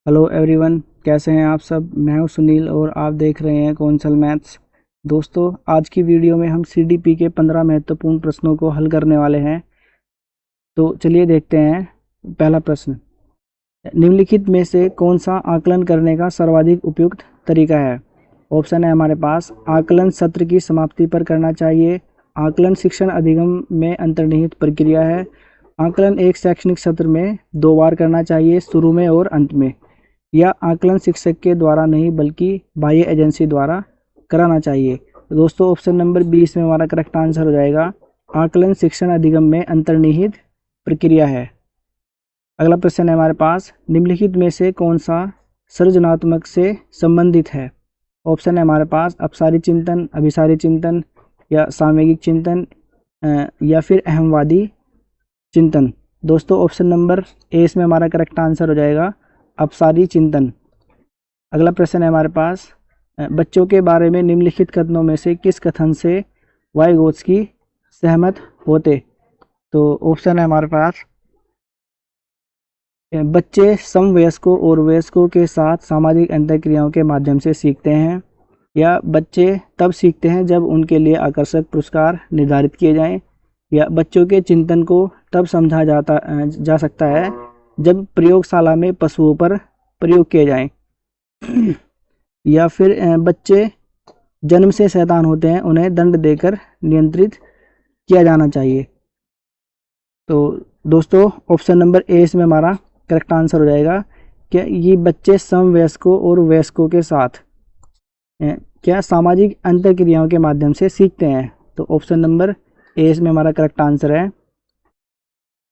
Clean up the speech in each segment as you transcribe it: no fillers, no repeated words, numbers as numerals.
Hello everyone, कैसे हैं आप सब। मैं हूं सुनील और आप देख रहे हैं कौशल मैथ्स। दोस्तों, आज की वीडियो में हम सीडीपी के 15 महत्वपूर्ण प्रश्नों को हल करने वाले हैं। तो चलिए देखते हैं। पहला प्रश्न, निम्नलिखित में से कौन सा आकलन करने का सर्वाधिक उपयुक्त तरीका है। ऑप्शन है हमारे पास, आकलन सत्र की समाप्ति पर करना चाहिए, आकलन शिक्षण अधिगम में अंतर्निहित प्रक्रिया है, आकलन एक शैक्षणिक सत्र में 2 बार करना चाहिए, शुरू में और अंत में, या आकलन शिक्षक के द्वारा नहीं बल्कि बाह्य एजेंसी द्वारा कराना चाहिए। तो दोस्तों, ऑप्शन नंबर 20 में हमारा करेक्ट आंसर हो जाएगा, आकलन शिक्षण अधिगम में अंतर्निहित प्रक्रिया है। अगला प्रश्न है हमारे पास, निम्नलिखित में से कौन सा सृजनात्मक से संबंधित है। ऑप्शन है हमारे पास, अपसारी चिंतन, अभिसारी चिंतन, या सामयिक चिंतन, या फिर अहमवादी चिंतन। दोस्तों, ऑप्शन नंबर ए इसमें हमारा करेक्ट आंसर हो जाएगा, अपसारी चिंतन। अगला प्रश्न है हमारे पास, बच्चों के बारे में निम्नलिखित कथनों में से किस कथन से वाइगोत्स्की सहमत होते। तो ऑप्शन है हमारे पास, बच्चे समवयस्कों और वयस्कों के साथ सामाजिक अंतःक्रियाओं के माध्यम से सीखते हैं, या बच्चे तब सीखते हैं जब उनके लिए आकर्षक पुरस्कार निर्धारित किए जाएं, या बच्चों के चिंतन को तब समझा जा सकता है जब प्रयोगशाला में पशुओं पर प्रयोग किए जाएं, या फिर बच्चे जन्म से शैतान होते हैं, उन्हें दंड देकर नियंत्रित किया जाना चाहिए। तो दोस्तों, ऑप्शन नंबर ए इसमें हमारा करेक्ट आंसर हो जाएगा, क्या ये बच्चे समवयस्कों और वयस्कों के साथ क्या सामाजिक अंतःक्रियाओं के माध्यम से सीखते हैं। तो ऑप्शन नंबर ए इसमें हमारा करेक्ट आंसर है।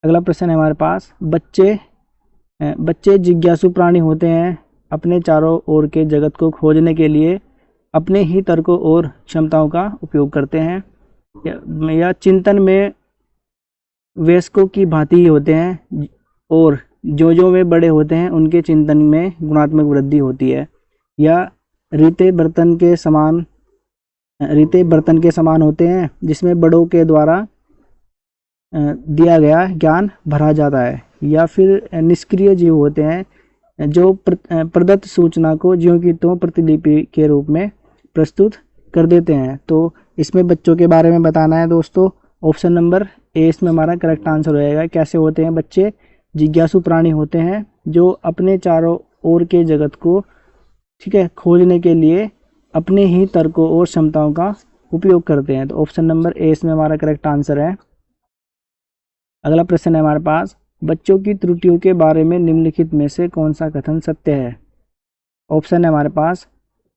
अगला प्रश्न है हमारे पास, बच्चे जिज्ञासु प्राणी होते हैं, अपने चारों ओर के जगत को खोजने के लिए अपने ही तर्कों और क्षमताओं का उपयोग करते हैं, या चिंतन में वयस्कों की भांति ही होते हैं, और जो वे बड़े होते हैं उनके चिंतन में गुणात्मक वृद्धि होती है, या रीते बर्तन के समान होते हैं जिसमें बड़ों के द्वारा दिया गया ज्ञान भरा जाता है, या फिर निष्क्रिय जीव होते हैं जो प्रदत्त सूचना को ज्यों की त्यों प्रतिलिपि के रूप में प्रस्तुत कर देते हैं। तो इसमें बच्चों के बारे में बताना है दोस्तों। ऑप्शन नंबर ए इसमें हमारा करेक्ट आंसर हो जाएगा। कैसे होते हैं बच्चे, जिज्ञासु प्राणी होते हैं जो अपने चारों ओर के जगत को खोजने के लिए अपने ही तर्कों और क्षमताओं का उपयोग करते हैं। तो ऑप्शन नंबर ए इसमें हमारा करेक्ट आंसर है। अगला प्रश्न है हमारे पास, बच्चों की त्रुटियों के बारे में निम्नलिखित में से कौन सा कथन सत्य है। ऑप्शन है हमारे पास,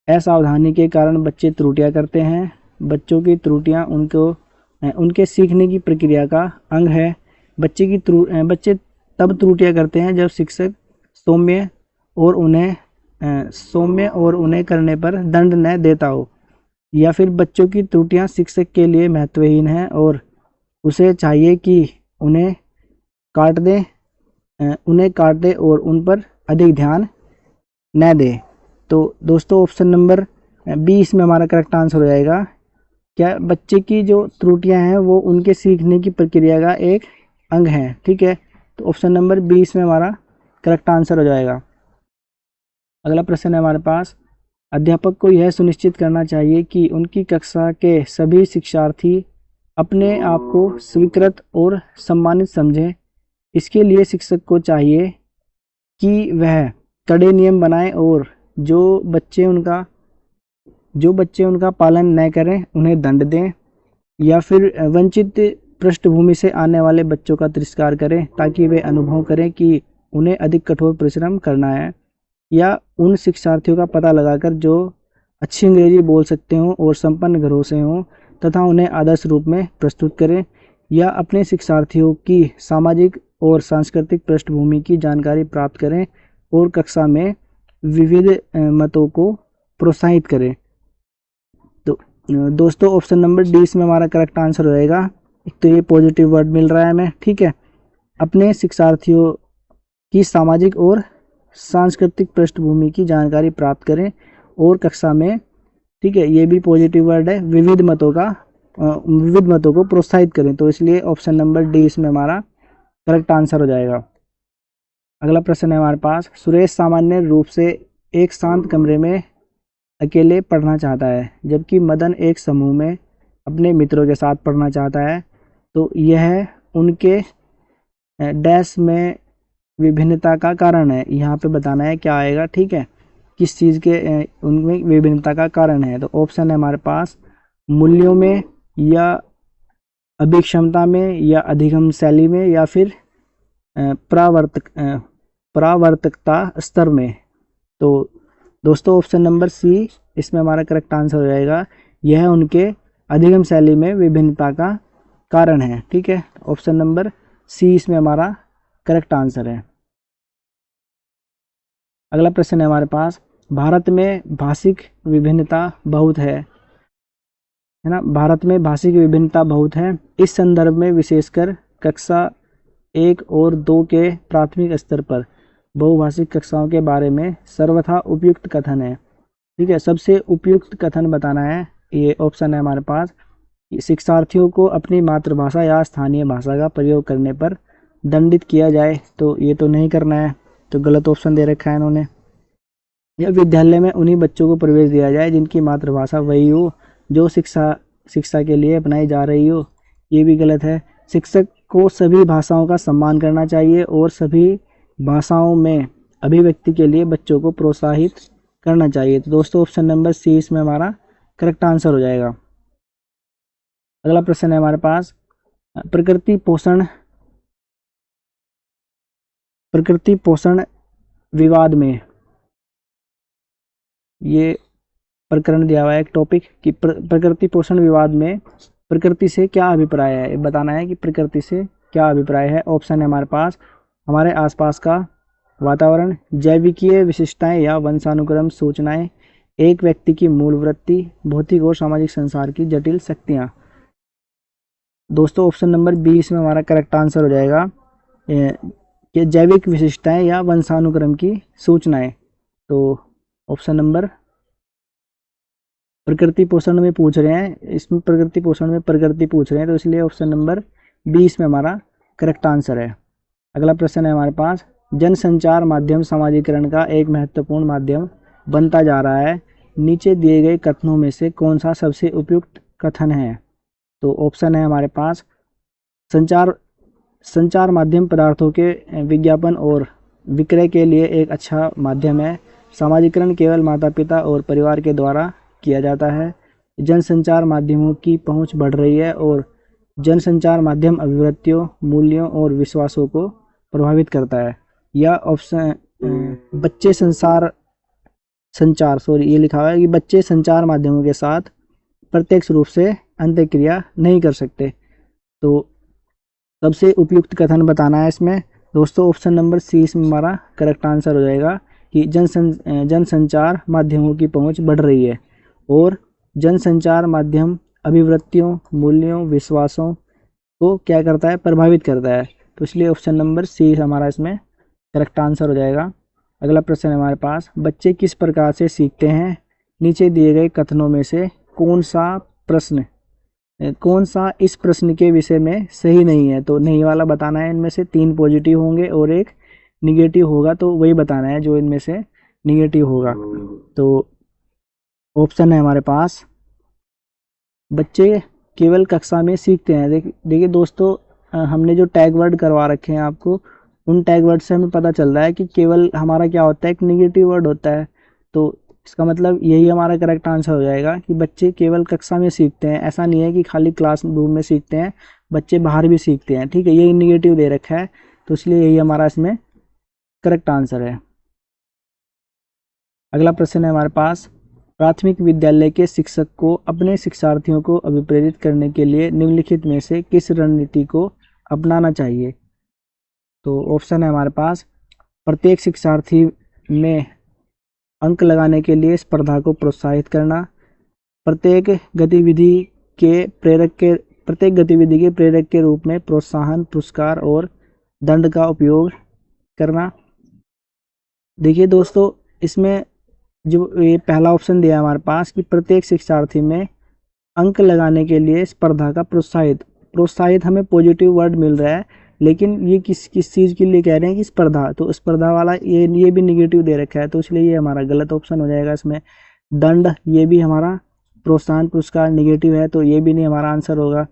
असावधानी के कारण बच्चे त्रुटियां करते हैं, बच्चों की त्रुटियां उनके सीखने की प्रक्रिया का अंग है, बच्चे तब त्रुटियां करते हैं जब शिक्षक सौम्य और उन्हें करने पर दंड न देता हो, या फिर बच्चों की त्रुटियां शिक्षक के लिए महत्वहीन हैं और उसे चाहिए कि उन्हें काट दे और उन पर अधिक ध्यान न दे। तो दोस्तों, ऑप्शन नंबर बी इसमें हमारा करेक्ट आंसर हो जाएगा। क्या बच्चे की जो त्रुटियां हैं वो उनके सीखने की प्रक्रिया का एक अंग है। ठीक है, तो ऑप्शन नंबर बी इसमें हमारा करेक्ट आंसर हो जाएगा। अगला प्रश्न है हमारे पास, अध्यापक को यह सुनिश्चित करना चाहिए कि उनकी कक्षा के सभी शिक्षार्थी अपने आप को स्वीकृत और सम्मानित समझें। इसके लिए शिक्षक को चाहिए कि वह कड़े नियम बनाएं और जो बच्चे उनका पालन न करें उन्हें दंड दें, या फिर वंचित पृष्ठभूमि से आने वाले बच्चों का तिरस्कार करें ताकि वे अनुभव करें कि उन्हें अधिक कठोर परिश्रम करना है, या उन शिक्षार्थियों का पता लगाकर जो अच्छी अंग्रेजी बोल सकते हों और संपन्न घरों से हों तथा उन्हें आदर्श रूप में प्रस्तुत करें, या अपने शिक्षार्थियों की सामाजिक और सांस्कृतिक पृष्ठभूमि की जानकारी प्राप्त करें और कक्षा में विविध मतों को प्रोत्साहित करें। तो दोस्तों, ऑप्शन नंबर डी इसमें हमारा करेक्ट आंसर हो जाएगा। एक तो ये पॉजिटिव वर्ड मिल रहा है हमें। ठीक है, अपने शिक्षार्थियों की सामाजिक और सांस्कृतिक पृष्ठभूमि की जानकारी प्राप्त करें और कक्षा में, ठीक है, ये भी पॉजिटिव वर्ड है, विविध मतों को प्रोत्साहित करें। तो इसलिए ऑप्शन नंबर डी इसमें हमारा करेक्ट आंसर हो जाएगा। अगला प्रश्न है हमारे पास, सुरेश सामान्य रूप से एक शांत कमरे में अकेले पढ़ना चाहता है, जबकि मदन एक समूह में अपने मित्रों के साथ पढ़ना चाहता है। तो यह उनके डैश में विभिन्नता का कारण है। यहाँ पे बताना है क्या आएगा, ठीक है, किस चीज़ के उनमें विभिन्नता का कारण है। तो ऑप्शन है हमारे पास मूल्यों में, या अभिक्षमता में, या अधिगम शैली में, या फिर प्रावर्तकता स्तर में। तो दोस्तों ऑप्शन नंबर सी इसमें हमारा करेक्ट आंसर हो जाएगा। यह उनके अधिगम शैली में विभिन्नता का कारण है, ठीक है। ऑप्शन नंबर सी इसमें हमारा करेक्ट आंसर है। अगला प्रश्न है हमारे पास, भारत में भाषिक विभिन्नता बहुत है ना, भारत में भाषिक विभिन्नता बहुत है। इस संदर्भ में विशेषकर कक्षा 1 और 2 के प्राथमिक स्तर पर बहुभाषिक कक्षाओं के बारे में सर्वथा उपयुक्त कथन है, ठीक है। सबसे उपयुक्त कथन बताना है, ये ऑप्शन है हमारे पास, शिक्षार्थियों को अपनी मातृभाषा या स्थानीय भाषा का प्रयोग करने पर दंडित किया जाए। तो ये तो नहीं करना है, तो गलत ऑप्शन दे रखा है इन्होंने। या विद्यालय में उन्हीं बच्चों को प्रवेश दिया जाए जिनकी मातृभाषा वही हो जो शिक्षा के लिए अपनाई जा रही हो, ये भी गलत है। शिक्षक को सभी भाषाओं का सम्मान करना चाहिए और सभी भाषाओं में अभिव्यक्ति के लिए बच्चों को प्रोत्साहित करना चाहिए। तो दोस्तों ऑप्शन नंबर सी इसमें हमारा करेक्ट आंसर हो जाएगा। अगला प्रश्न है हमारे पास, प्रकृति पोषण विवाद में, ये प्रकरण दिया हुआ है एक टॉपिक कि प्रकृति पोषण विवाद में प्रकृति से क्या अभिप्राय है, बताना है कि प्रकृति से क्या अभिप्राय है। ऑप्शन है हमारे पास, हमारे आसपास का वातावरण, जैविकीय विशिष्टताएं या वंशानुक्रम सूचनाएं, एक व्यक्ति की मूल वृत्ति, भौतिक और सामाजिक संसार की जटिल शक्तियां। दोस्तों ऑप्शन नंबर 20 में हमारा करेक्ट आंसर हो जाएगा कि जैविक विशिष्टताएं या वंशानुक्रम की सूचनाएं। तो ऑप्शन नंबर प्रकृति पोषण में पूछ रहे हैं, इसमें प्रकृति पोषण में प्रकृति पूछ रहे हैं, तो इसलिए ऑप्शन नंबर 20 में हमारा करेक्ट आंसर है। अगला प्रश्न है हमारे पास, जनसंचार माध्यम सामाजिकरण का एक महत्वपूर्ण माध्यम बनता जा रहा है, नीचे दिए गए कथनों में से कौन सा सबसे उपयुक्त कथन है। तो ऑप्शन है हमारे पास, संचार माध्यम पदार्थों के विज्ञापन और विक्रय के लिए एक अच्छा माध्यम है, सामाजिकरण केवल माता पिता और परिवार के द्वारा किया जाता है, जनसंचार माध्यमों की पहुंच बढ़ रही है और जनसंचार माध्यम अभिव्यक्तियों, मूल्यों और विश्वासों को प्रभावित करता है। या ऑप्शन बच्चे ये लिखा हुआ है कि बच्चे संचार माध्यमों के साथ प्रत्यक्ष रूप से अंतःक्रिया नहीं कर सकते। तो सबसे उपयुक्त कथन बताना है इसमें। दोस्तों ऑप्शन नंबर सी इसमें हमारा करेक्ट आंसर हो जाएगा कि जनसंचार माध्यमों की पहुंच बढ़ रही है और जनसंचार माध्यम अभिव्यक्तियों, मूल्यों, विश्वासों को क्या करता है, प्रभावित करता है। तो इसलिए ऑप्शन नंबर सी हमारा इसमें करेक्ट आंसर हो जाएगा। अगला प्रश्न है हमारे पास, बच्चे किस प्रकार से सीखते हैं, नीचे दिए गए कथनों में से कौन सा इस प्रश्न के विषय में सही नहीं है। तो नहीं वाला बताना है, इनमें से 3 पॉजिटिव होंगे और 1 निगेटिव होगा, तो वही बताना है जो इनमें से निगेटिव होगा। तो ऑप्शन है हमारे पास, बच्चे केवल कक्षा में सीखते हैं। देखिए दोस्तों, हमने जो टैग वर्ड करवा रखे हैं आपको, उन टैग वर्ड से हमें पता चल रहा है कि केवल हमारा क्या होता है, एक निगेटिव वर्ड होता है। तो इसका मतलब यही हमारा करेक्ट आंसर हो जाएगा कि बच्चे केवल कक्षा में सीखते हैं। ऐसा नहीं है कि खाली क्लासरूम में सीखते हैं, बच्चे बाहर भी सीखते हैं, ठीक है। यही निगेटिव दे रखा है, तो इसलिए यही हमारा इसमें करेक्ट आंसर है। अगला प्रश्न है हमारे पास, प्राथमिक विद्यालय के शिक्षक को अपने शिक्षार्थियों को अभिप्रेरित करने के लिए निम्नलिखित में से किस रणनीति को अपनाना चाहिए। तो ऑप्शन है हमारे पास, प्रत्येक शिक्षार्थी में अंक लगाने के लिए स्पर्धा को प्रोत्साहित करना, प्रत्येक गतिविधि के प्रेरक के रूप में प्रोत्साहन, पुरस्कार और दंड का उपयोग करना। देखिए दोस्तों, इसमें जो ये पहला ऑप्शन दिया है हमारे पास कि प्रत्येक शिक्षार्थी में अंक लगाने के लिए स्पर्धा का प्रोत्साहित हमें पॉजिटिव वर्ड मिल रहा है, लेकिन ये किस चीज़ के लिए कह रहे हैं कि स्पर्धा, तो स्पर्धा वाला ये भी निगेटिव दे रखा है, तो इसलिए ये हमारा गलत ऑप्शन हो जाएगा इसमें। दंड, ये भी हमारा प्रोत्साहन पुरस्कार निगेटिव है, तो ये भी नहीं हमारा आंसर होगा।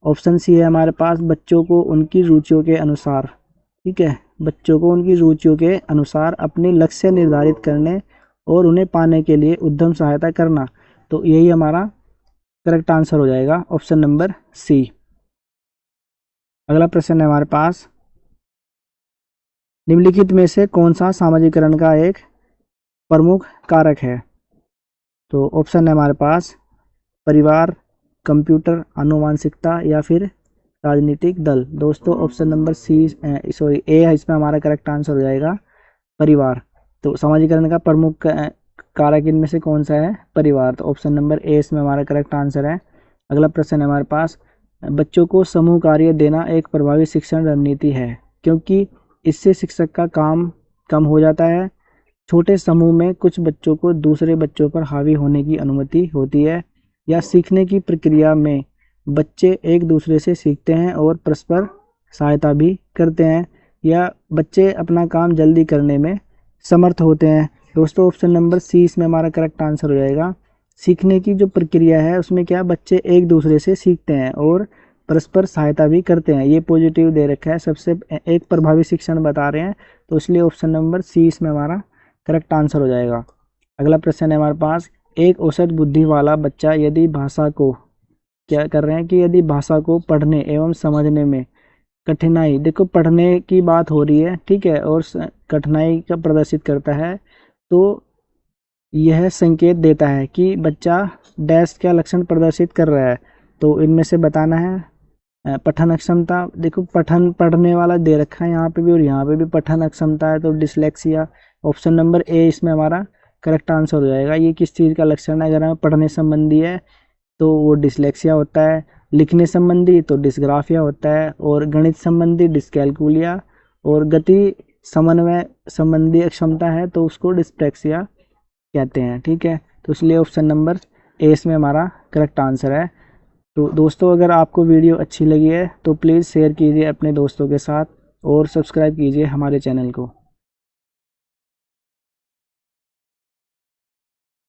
ऑप्शन सी है हमारे पास, बच्चों को उनकी रुचियों के अनुसार, ठीक है, बच्चों को उनकी रुचियों के अनुसार अपने लक्ष्य निर्धारित करने और उन्हें पाने के लिए उद्यम सहायता करना, तो यही हमारा करेक्ट आंसर हो जाएगा, ऑप्शन नंबर सी। अगला प्रश्न है हमारे पास, निम्नलिखित में से कौन सा सामाजिकरण का एक प्रमुख कारक है? तो ऑप्शन है हमारे पास परिवार, कंप्यूटर, आनुवांशिकता या फिर राजनीतिक दल। दोस्तों ऑप्शन नंबर ए है इसमें हमारा करेक्ट आंसर हो जाएगा परिवार। तो सामाजिकरण का प्रमुख कारक इनमें से कौन सा है? परिवार। तो ऑप्शन नंबर ए इसमें हमारा करेक्ट आंसर है। अगला प्रश्न है हमारे पास, बच्चों को समूह कार्य देना एक प्रभावी शिक्षण रणनीति है क्योंकि इससे शिक्षक का काम कम हो जाता है। छोटे समूह में कुछ बच्चों को दूसरे बच्चों पर हावी होने की अनुमति होती है, या सीखने की प्रक्रिया में बच्चे एक दूसरे से सीखते हैं और परस्पर सहायता भी करते हैं, या बच्चे अपना काम जल्दी करने में समर्थ होते हैं। दोस्तों ऑप्शन नंबर सी इसमें हमारा करेक्ट आंसर हो जाएगा। सीखने की जो प्रक्रिया है उसमें क्या बच्चे एक दूसरे से सीखते हैं और परस्पर सहायता भी करते हैं, ये पॉजिटिव दे रखा है, सबसे एक प्रभावी शिक्षण बता रहे हैं, तो इसलिए ऑप्शन नंबर सी इसमें हमारा करेक्ट आंसर हो जाएगा। अगला प्रश्न है हमारे पास, एक औसत बुद्धि वाला बच्चा यदि भाषा को क्या कर रहे हैं कि यदि भाषा को पढ़ने एवं समझने में कठिनाई, देखो पढ़ने की बात हो रही है, ठीक है, और कठिनाई का प्रदर्शित करता है, तो यह संकेत देता है कि बच्चा डैश का लक्षण प्रदर्शित कर रहा है। तो इनमें से बताना है। पठन अक्षमता, देखो पठन पढ़ने वाला दे रखा है यहाँ पे भी और यहाँ पे भी पठन अक्षमता है, तो डिसलेक्सिया। ऑप्शन नंबर ए इसमें हमारा करेक्ट आंसर हो जाएगा। ये किस चीज़ का लक्षण है? अगर हमें पढ़ने संबंधी है तो वो डिसलेक्सिया होता है, लिखने संबंधी तो डिस्ग्राफिया होता है, और गणित संबंधी डिस्कैलकुलिया, और गति समन्वय संबंधी अक्षमता है तो उसको डिस्प्लेक्सिया कहते हैं, ठीक है। तो इसलिए ऑप्शन नंबर ए इसमें हमारा करेक्ट आंसर है। तो दोस्तों अगर आपको वीडियो अच्छी लगी है तो प्लीज़ शेयर कीजिए अपने दोस्तों के साथ और सब्सक्राइब कीजिए हमारे चैनल को।